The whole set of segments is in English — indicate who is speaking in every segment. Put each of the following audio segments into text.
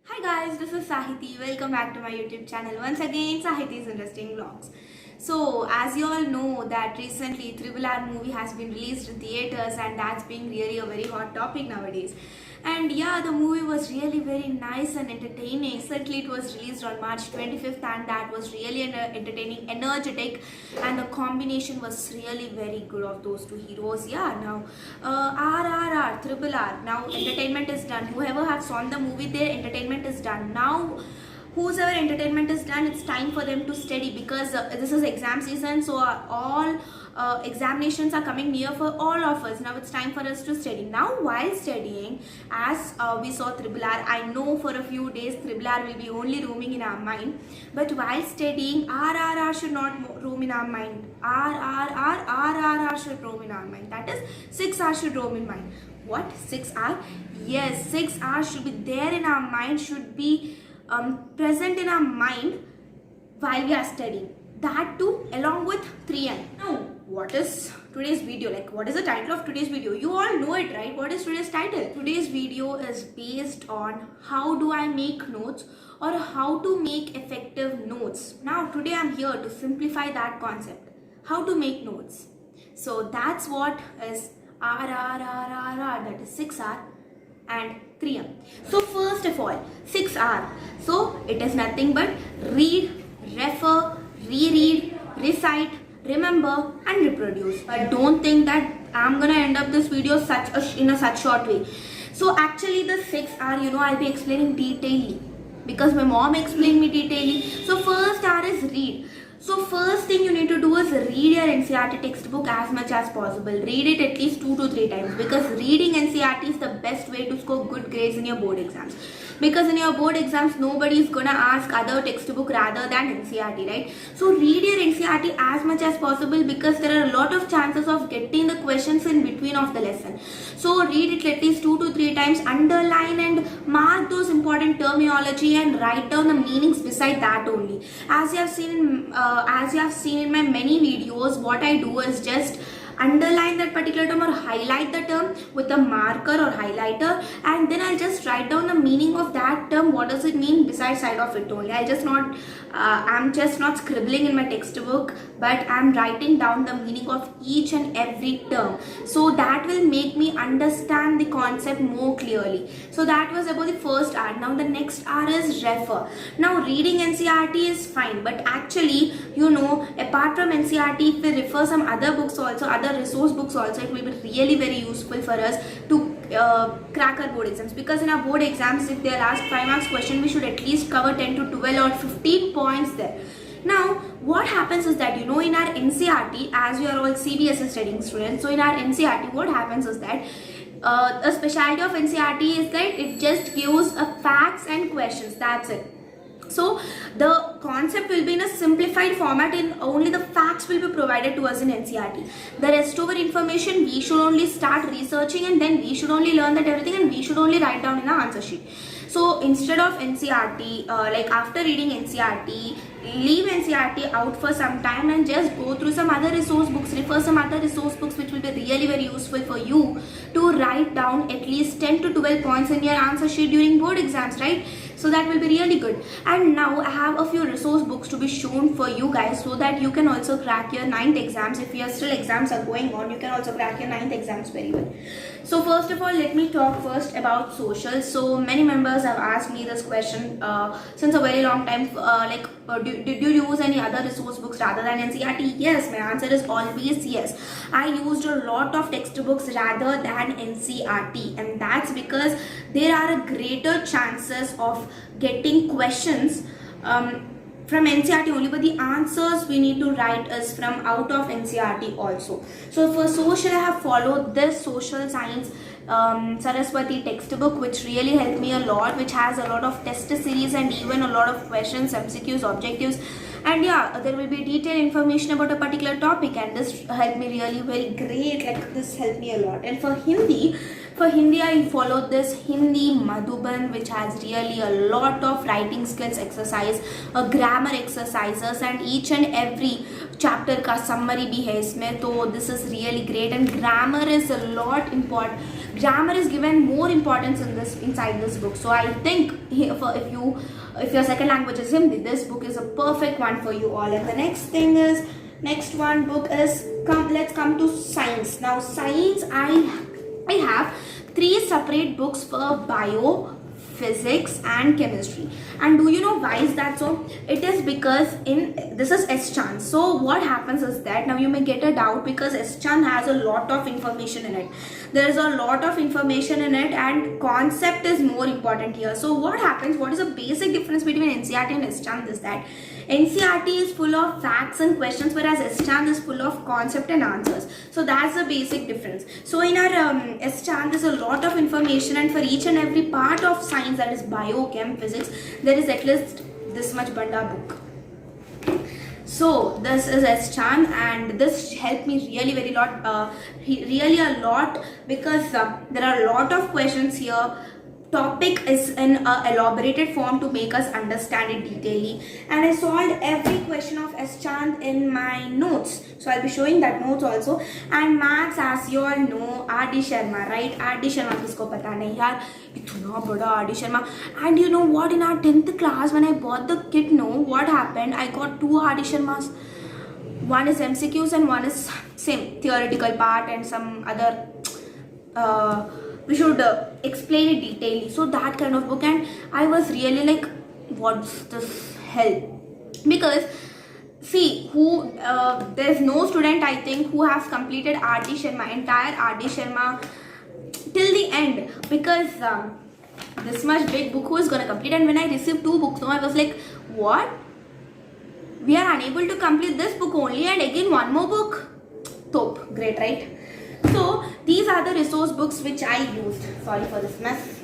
Speaker 1: Hi guys, this is Sahithi. Welcome back to my YouTube channel. Once again, Sahithi's Interesting Vlogs. So, as you all know that recently R movie has been released in theaters and that's being really a very hot topic nowadays. And yeah, the movie was really very nice and entertaining. Certainly it was released on March 25th and that was really entertaining, energetic, and the combination was really very good of those two heroes. Yeah, now RRR. Now entertainment is done. Whoever has saw the movie, their entertainment is done. Now whosoever entertainment is done, it's time for them to study because this is exam season, so all examinations are coming near for all of us. Now it's time for us to study. Now while studying, as we saw R, I know for a few days R will be only roaming in our mind, but while studying, RRR should not roam in our mind. RRR should roam in our mind. That is 6R should roam in mind. What? 6R? Yes, 6R should be there in our mind, should be present in our mind while we are studying. That too along with 3N. Now, what is today's video? Like, what is the title of today's video? You all know it, right? What is today's title? Today's video is based on how do I make notes or how to make effective notes. Now, today I'm here to simplify that concept. How to make notes. So that's what is RRR, that is 6R and 3M. So first of all, 6R. So it is nothing but read, refer, reread, recite, remember and reproduce. But don't think that I'm gonna end up this video in a such short way. So actually the 6R, I'll be explaining detailedly because my mom explained me detailedly. So first R is read. So first thing you need to do is read your NCERT textbook as much as possible. Read it at least 2 to 3 times because reading NCERT is the best way to score good grades in your board exams. Because in your board exams, nobody is gonna ask other textbook rather than NCERT, right? So read your NCERT as much as possible because there are a lot of chances of getting the questions in between of the lesson. So read it at least 2 to 3 times, underline and mark those important terminology and write down the meanings beside that only. As you have seen in my many videos, what I do is just underline that particular term or highlight the term with a marker or highlighter, and then I'll just write down the meaning of that term. What does it mean beside side of it only. I'm just not scribbling in my textbook, but I'm writing down the meaning of each and every term. So that will make me understand the concept more clearly. So that was about the first R. Now the next R is refer. Now reading NCERT is fine, but actually, apart from NCERT, if we refer some other books also, other resource books also, it will be really very useful for us to crack our board exams. Because in our board exams, if they'll ask 5 marks question, we should at least cover 10 to 12 or 15 points there. Now, what happens is that, in our NCERT, as we are all CBSE studying students, so in our NCERT, what happens is that a specialty of NCERT is that it just gives facts and questions. That's it. So the concept will be in a simplified format, and only the facts will be provided to us in NCERT. The rest over information we should only start researching, and then we should only learn that everything, and we should only write down in our answer sheet. So instead of NCERT, after reading NCERT, leave NCERT out for some time and just go through some other resource books, refer some other resource books which will be really very useful for you to write down at least 10 to 12 points in your answer sheet during board exams, right? So that will be really good. And now I have a few resource books to be shown for you guys so that you can also crack your 9th exams. If your still exams are going on, you can also crack your 9th exams very well. So first of all, let me talk first about social. So many members have asked me this question since a very long time, did you use any other resource books rather than NCERT? Yes, my answer is always yes. I used a lot of textbooks rather than NCERT, and that's because there are a greater chances of getting questions from NCERT only, but the answers we need to write is from out of NCERT also. So for social, I have followed this social science Saraswati textbook, which really helped me a lot, which has a lot of test series and even a lot of questions, MCQs, objectives, and yeah, there will be detailed information about a particular topic, and this helped me really very great. Like, this helped me a lot. And for Hindi, I followed this Hindi Madhuban, which has really a lot of writing skills exercise, grammar exercises, and each and every chapter का summary भी है इसमें. तो this is really great, and grammar is a lot important. grammar is given more importance inside this book. So I think if your second language is Hindi, this book is a perfect one for you all. And the next one book is let's come to science. Now science, I have 3 separate books for bio, physics and chemistry. And do you know why is that so? It is because this is S-Chan. So what happens is that, now you may get a doubt, because S-Chan has a lot of information in it. There is a lot of information in it and concept is more important here. So what happens, what is the basic difference between NCERT and S-Chan is that NCERT is full of facts and questions, whereas S-Chan is full of concept and answers. So that's the basic difference. So in our S-Chan, there's a lot of information, and for each and every part of science, that is bio, chem, physics, there is at least this much banda book. So this is S-Chan, and this helped me really a lot, because there are a lot of questions here. Topic is in a elaborated form to make us understand it detailedly, and I solved every question of S-Chan in my notes, so I'll be showing that notes also. And maths, as you all know, R.D. Sharma, right? R.D. Sharma, kisko pata nahi yaar, itna bada R.D. Sharma. And you know what, in our 10th class when I bought the kit, what happened, I got 2 R.D. Sharmas. One is MCQs and one is same theoretical part and some other we should explain it detailedly. So that kind of book, and I was really like, what's this hell? Because see, there's no student I think who has completed R.D. Sharma, entire R.D. Sharma till the end, because this much big book who is gonna complete. And when I received 2 books, I was like, what? We are unable to complete this book only, and again one more book? Top, great, right? So these are the resource books which I used. Sorry for this mess.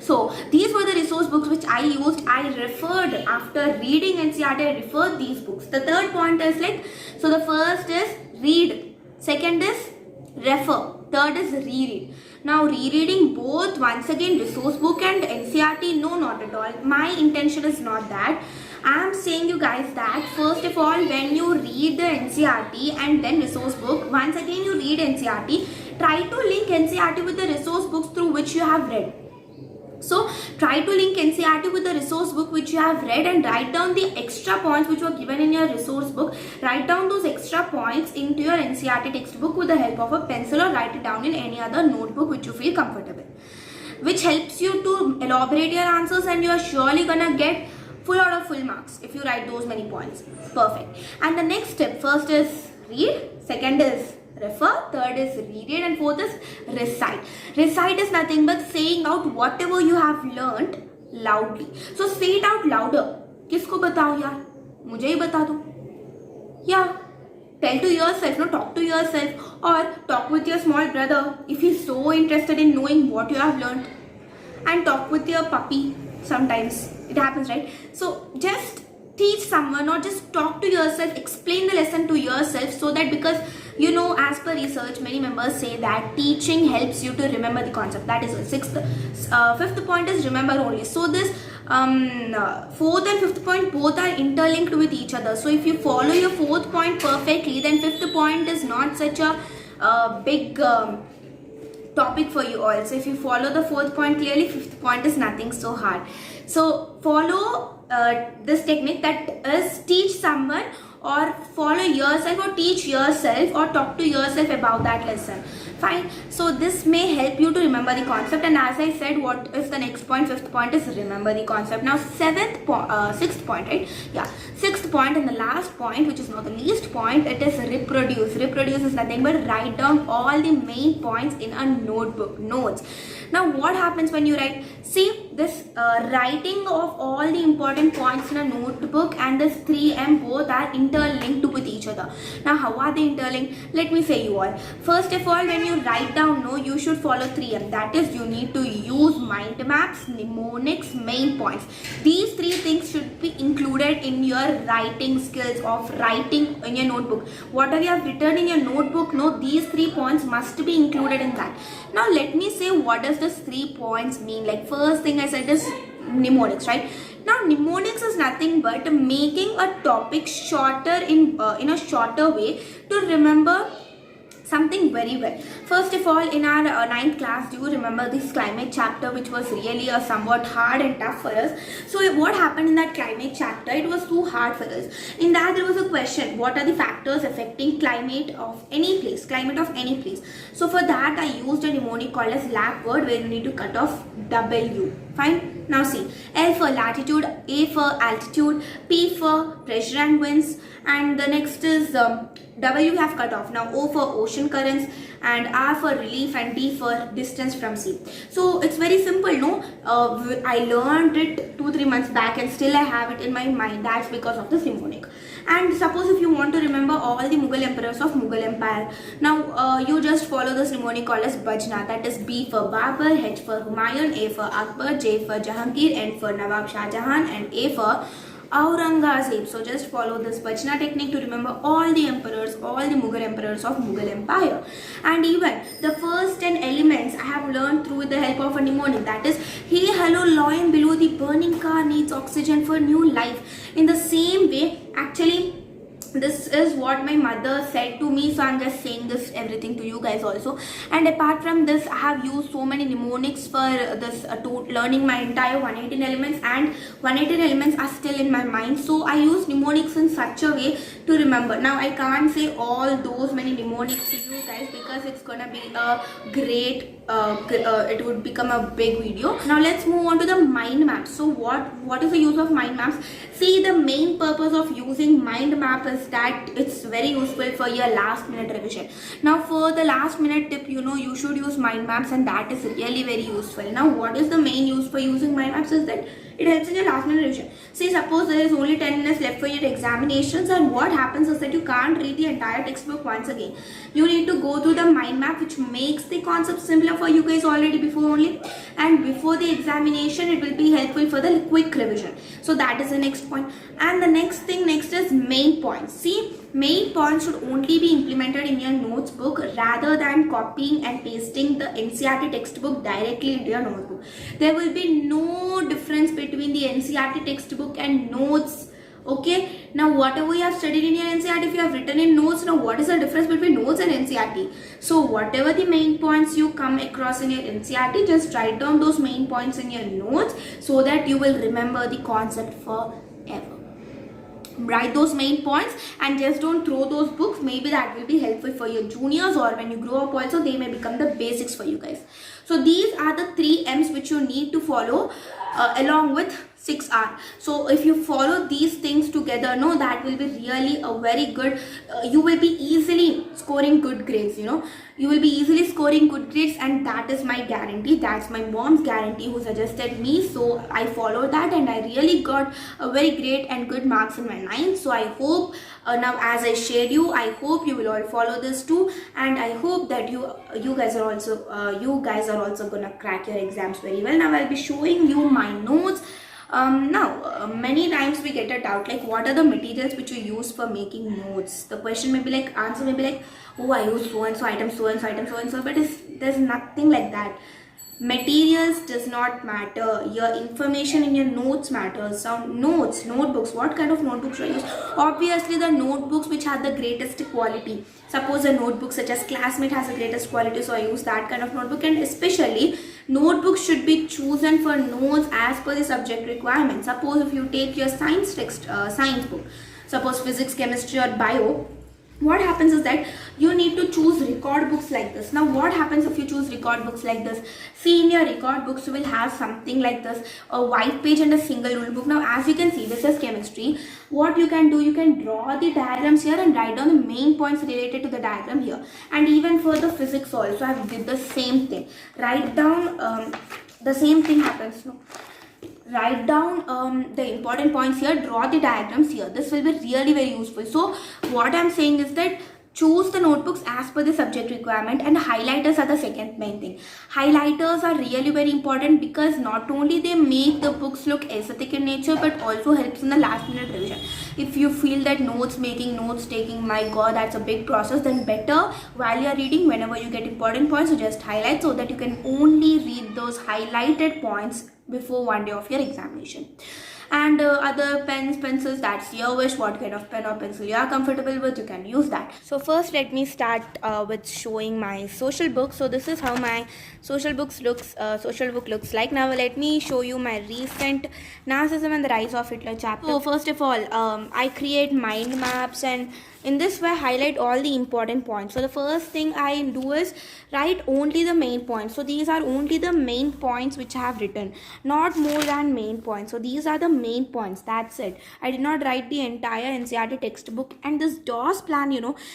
Speaker 1: So these were the resource books which I used. I referred, after reading NCERT, I referred these books. The third point is like, so the first is read, second is refer, third is reread. Now rereading both, once again, resource book and NCERT, no, not at all. My intention is not that. I am saying you guys that first of all, when you read the NCERT and then resource book, once again you read NCERT, try to link NCERT with the resource books through which you have read. So try to link NCERT with the resource book which you have read, and write down the extra points which were given in your resource book. Write down those extra points into your NCERT textbook with the help of a pencil, or write it down in any other notebook which you feel comfortable, which helps you to elaborate your answers, and you are surely gonna get full out of full marks if you write those many points. Perfect. And the next step, first is read, second is refer, third is reread, and fourth is recite. Recite is nothing but saying out whatever you have learned loudly. So say it out louder. किसको बताऊं यार? मुझे ही बता दो. Yeah. Tell to yourself, talk to yourself, or talk with your small brother if he's so interested in knowing what you have learned. And talk with your puppy. Sometimes it happens, right? So just teach someone, or just talk to yourself, explain the lesson to yourself, so that, because as per research, many members say that teaching helps you to remember the concept. That is fifth point is remember only. So this fourth and fifth point both are interlinked with each other. So if you follow your fourth point perfectly, then fifth point is not such a big topic for you all. So if you follow the fourth point clearly, fifth point is nothing so hard. So follow this technique, that is teach someone, or follow yourself, or teach yourself, or talk to yourself about that lesson. Fine. So this may help you to remember the concept. And as I said, what is the next point? Fifth point is remember the concept. Now sixth point, right? Yeah, sixth point and the last point, which is not the least point, it is reproduce. Reproduce is nothing but write down all the main points in a notebook, notes. Now what happens when you write? See, this writing of all the important points in a notebook and this 3M both are interlinked with each other. Now how are they interlinked? Let me say you all. First of all, when you write down, you should follow 3M. That is, you need to use mind maps, mnemonics, main points. These 3 things should be included in your writing skills of writing in your notebook. Whatever you have written in your notebook, these 3 points must be included in that. Now let me say, what does this 3 points mean? Like, first thing I said is mnemonics, right? Now mnemonics is nothing but making a topic shorter in a shorter way to remember something very well. First of all, in our ninth class, do you remember this climate chapter, which was really somewhat hard and tough for us? So what happened in that climate chapter? It was too hard for us. In that, there was a question: what are the factors affecting climate of any place? Climate of any place. So for that, I used a mnemonic called as LAP word, where you need to cut off W. Fine. Now see, L for latitude, A for altitude, P for pressure and winds, and the next is W have cut off. Now O for ocean currents, and R for relief, and D for distance from sea. So it's very simple, no? I learned it 2-3 months back and still I have it in my mind. That's because of this mnemonic. And suppose if you want to remember all the Mughal emperors of Mughal Empire, now you just follow this mnemonic called as Bajna. That is B for Babur, H for Humayun, A for Akbar, J for Jahangir, N for Nawab Shah Jahan, and A for Aurangzeb. So just follow this Bajna technique to remember all the emperors, all the Mughal emperors of Mughal Empire. And even the first 10 elements I have learned through the help of a mnemonic. That is, hey, hello, lion below the burning car needs oxygen for new life. In the same way, actually, this is what my mother said to me, so I'm just saying this everything to you guys also. And apart from this, I have used so many mnemonics for this to learning my entire 118 elements, and 118 elements are still in my mind, so I use mnemonics in such a way to remember. Now I can't say all those many mnemonics to you guys because it's gonna be a great it would become a big video. Now let's move on to the mind maps. So what is the use of mind maps? See, the main purpose of using mind map is that it's very useful for your last minute revision. Now for the last minute tip, you should use mind maps, and that is really very useful. Now what is the main use for using mind maps is that it helps in your last minute revision. See, suppose there is only 10 minutes left for your examinations, and what happens is that you can't read the entire textbook once again. You need to go through the mind map, which makes the concept simpler for you guys already before only, and before the examination it will be helpful for the quick revision. So that is the next point. And the next is main points. See, main points should only be implemented in your notes book rather than copying and pasting the NCERT textbook directly into your notebook. There will be no difference between the NCERT textbook and notes. Okay, now whatever you have studied in your NCERT, if you have written in notes, now what is the difference between notes and NCERT? So whatever the main points you come across in your NCERT, just write down those main points in your notes so that you will remember the concept forever. Write those main points and just don't throw those books. Maybe that will be helpful for your juniors, or when you grow up also they may become the basics for you guys. So these are the 3 M's which you need to follow along with 6R. So if you follow these things together, that will be really a very good, you will be easily scoring good grades, you will be easily scoring good grades, and that is my guarantee. That's my mom's guarantee who suggested me, so I followed that and I really got a very great and good marks in my 9th. So I hope now, as I shared you, I hope you will all follow this too, and I hope that you guys are also gonna crack your exams very well. Now I'll be showing you my notes. Many times we get a doubt like, what are the materials which you use for making notes? The question may be like, answer may be like, oh, I use so and so item, so and so item, so and so, but there's nothing like that. Materials does not matter. Your information in your notes matters. So notebooks, what kind of notebooks should I use? Obviously the notebooks which have the greatest quality. Suppose a notebook such as Classmate has the greatest quality, so I use that kind of notebook. And especially notebooks should be chosen for notes as per the subject requirement. Suppose if you take your science book, suppose physics, chemistry or bio, what happens is that you need to choose record books like this. Now what happens if you choose record books like this? See, in your record books you will have something like this, a white page and a single rule book. Now as you can see, this is chemistry. What you can do, you can draw the diagrams here and write down the main points related to the diagram here. And even for the physics also I have did the same thing. Write down the same thing happens. Write down the important points here, draw the diagrams here. This will be really very useful. So what I'm saying is that choose the notebooks as per the subject requirement, and highlighters are the second main thing. Highlighters are really very important because not only they make the books look aesthetic in nature, but also helps in the last minute revision. If you feel that notes taking, my god, that's a big process, then better while you're reading, whenever you get important points, you just highlight so that you can only read those highlighted points before one day of your examination. and other pens, pencils, that's your wish. What kind of pen or pencil you are comfortable with, you can use that. So first let me start with showing my social book. So this is how my social book looks like. Now let me show you my recent Narcissism and the Rise of Hitler chapter. So first of all, I create mind maps, and in this way highlight all the important points. So the first thing I do is write only the main points. So these are only the main points which I have written, not more than main points. So these are the main points, that's it. I did not write the entire NCERT textbook, and this DOS plan,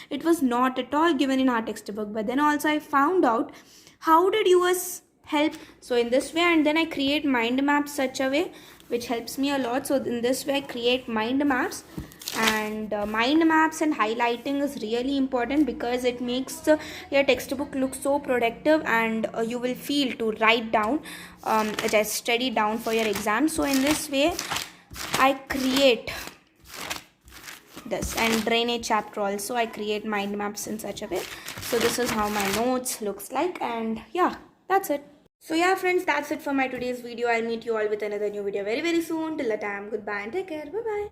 Speaker 1: it was not at all given in our textbook. But then also I found out how did US help. So in this way, and then I create mind maps such a way which helps me a lot. So in this way I create mind maps, and mind maps and highlighting is really important because it makes your textbook look so productive, and you will feel to write down, just study down for your exam. So in this way I create this, and drainage chapter also I create mind maps in such a way. So this is how my notes looks like, and yeah, that's it. So yeah friends, that's it for my today's video. I'll meet you all with another new video very soon. Till the time, goodbye and take care. Bye bye.